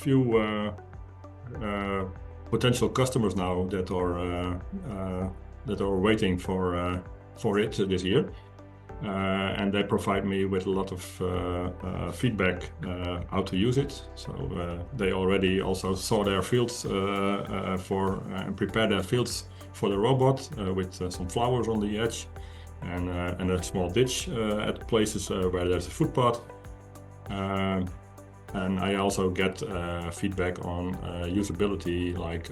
few potential customers now that are waiting for it this year, and they provide me with a lot of feedback how to use it. So they already also saw their fields and prepared their fields for the robot with some flowers on the edge and a small ditch at places where there's a footpath. And I also get feedback on usability, like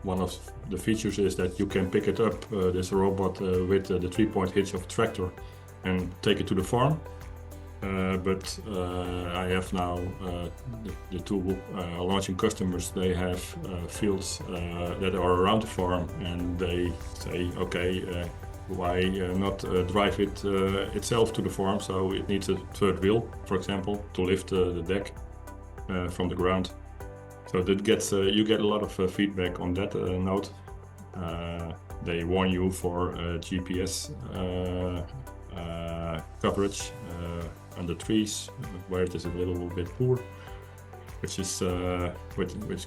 one of the features is that you can pick it up, this robot, with the 3-point hitch of a tractor and take it to the farm. But I have now the two launching customers, they have fields that are around the farm, and they say, okay, why not drive it itself to the farm? So it needs a third wheel, for example, to lift the deck from the ground. So that gets you get a lot of feedback on that note. They warn you for GPS coverage under trees where it is a little bit poor, which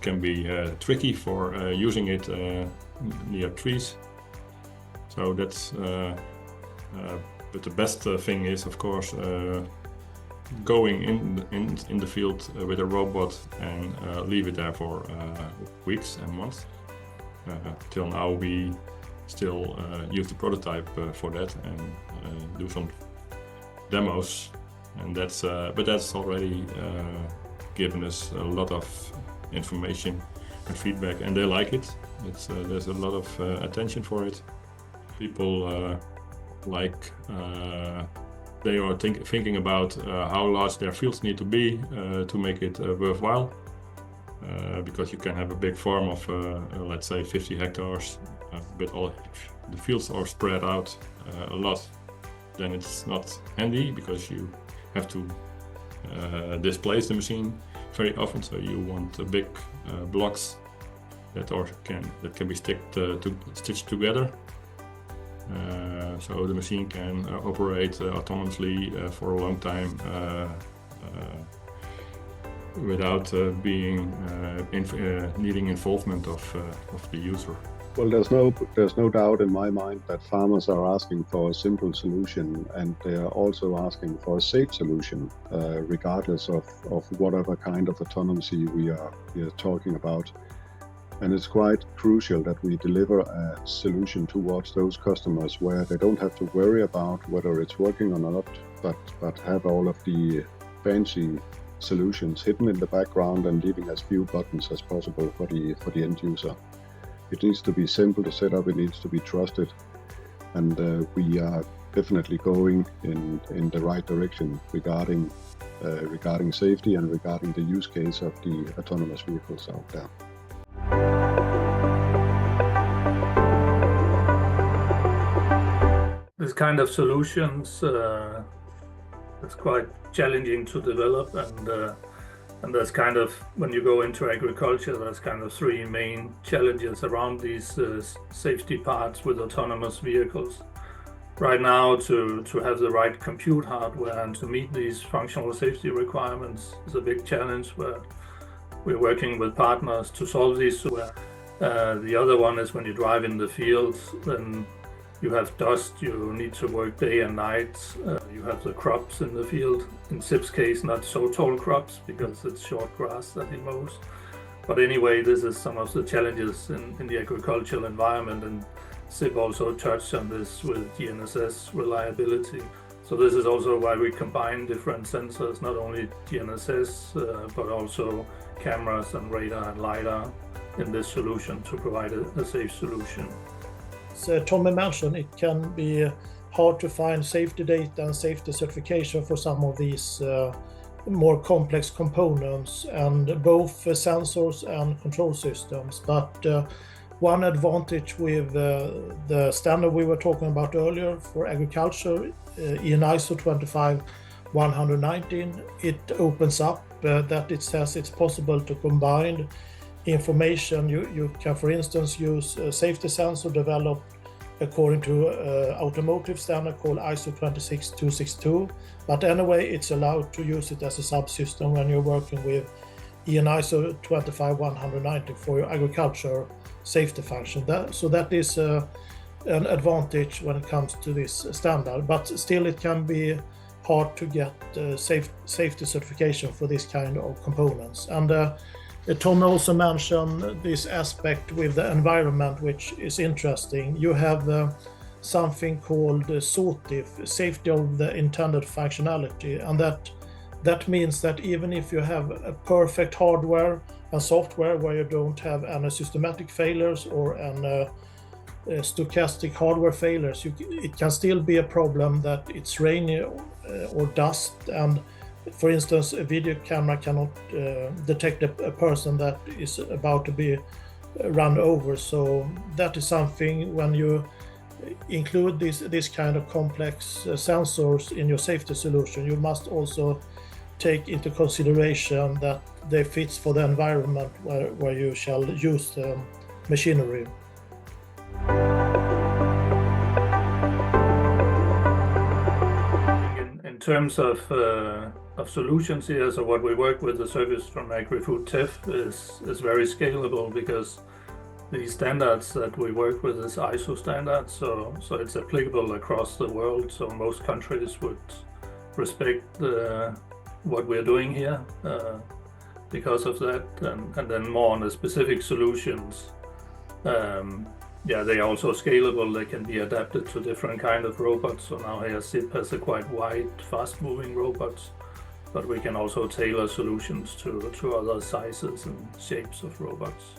can be tricky for using it near trees. So that's, but the best thing is, of course, going in the field with a robot and leave it there for weeks and months. Till now we still use the prototype for that and do some demos, and but that's already given us a lot of information and feedback, and they like it. There's a lot of attention for it. People they are thinking about how large their fields need to be to make it worthwhile. Because you can have a big farm of, let's say, 50 hectares, but all the fields are spread out a lot. Then it's not handy because you have to displace the machine very often. So you want big blocks that can be stitched together. So the machine can operate autonomously for a long time without needing involvement of the user. Well, there's no doubt in my mind that farmers are asking for a simple solution, and they are also asking for a safe solution, regardless of whatever kind of autonomy we are talking about. And it's quite crucial that we deliver a solution towards those customers where they don't have to worry about whether it's working or not, but have all of the fancy solutions hidden in the background and leaving as few buttons as possible for the end user. It needs to be simple to set up, it needs to be trusted, and we are definitely going in the right direction regarding safety and regarding the use case of the autonomous vehicles out there. This kind of solutions it's quite challenging to develop, and there's kind of, when you go into agriculture, there's kind of three main challenges around these safety parts with autonomous vehicles. Right now, to have the right compute hardware and to meet these functional safety requirements is a big challenge, where we're working with partners to solve these. The other one is when you drive in the fields, then you have dust, you need to work day and night. You have the crops in the field. In Syb's case, not so tall crops because it's short grass that he mows. But anyway, this is some of the challenges in the agricultural environment, and Syb also touched on this with GNSS reliability. So this is also why we combine different sensors, not only GNSS, but also cameras and radar and LiDAR in this solution to provide a safe solution. So Torben mentioned it can be hard to find safety data and safety certification for some of these more complex components, and both sensors and control systems. But one advantage with the standard we were talking about earlier for agriculture in ISO 25119, it opens up that it says it's possible to combine information. You can, for instance, use a safety sensor developed according to automotive standard called ISO 26262. But anyway, it's allowed to use it as a subsystem when you're working with EN ISO 25190 for your agriculture safety function. That is an advantage when it comes to this standard, but still it can be hard to get safety certification for this kind of components. And Tom also mentioned this aspect with the environment, which is interesting. You have something called SOTIF, safety of the intended functionality, and that means that even if you have a perfect hardware and software where you don't have any systematic failures or any stochastic hardware failures, it can still be a problem that it's rainy or dust, and for instance a video camera cannot detect a person that is about to be run over. So that is something, when you include this kind of complex sensors in your safety solution, you must also take into consideration that they fit for the environment where you shall use the machinery. In terms of solutions here, so what we work with, the service from AgrifoodTEF is very scalable, because the standards that we work with is ISO standards, so it's applicable across the world. So most countries would respect what we're doing here because of that, and then more on the specific solutions. They are also scalable. They can be adapted to different kind of robots. So now here Syb has a quite wide, fast-moving robots, but we can also tailor solutions to other sizes and shapes of robots.